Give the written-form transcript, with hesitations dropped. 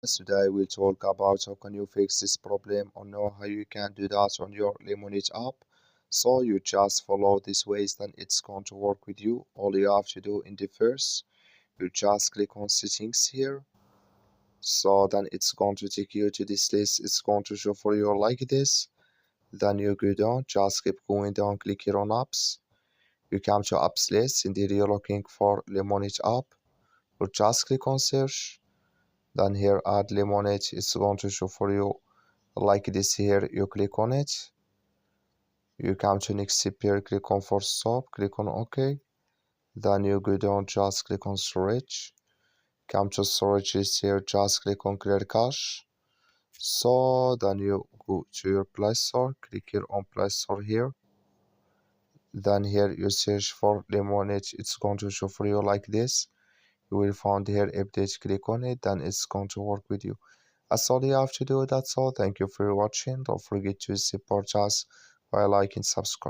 Today we'll talk about how can you fix this problem or know how you can do that on your Lemon8 app. So you just follow these ways, then it's going to work with you. All you have to do in the first, you just click on settings here. So then it's going to take you to this list. It's going to show for you like this. Then you go down, just keep going down, click here on apps. You come to apps list. In there you're looking for Lemon8 app. You just click on search. Then here add Lemon8. It's going to show for you like this here. You click on it. You come to next step here, click on force stop, click on OK. Then you go down, just click on storage. Come to storage list here, just click on clear cache. So then you go to your Play Store, click here on Play Store here. Then here you search for Lemon8. It's going to show for you like this. You will find here update, click on it, then it's going to work with you. That's all you have to do. That's all. Thank you for watching. Don't forget to support us by liking, subscribe.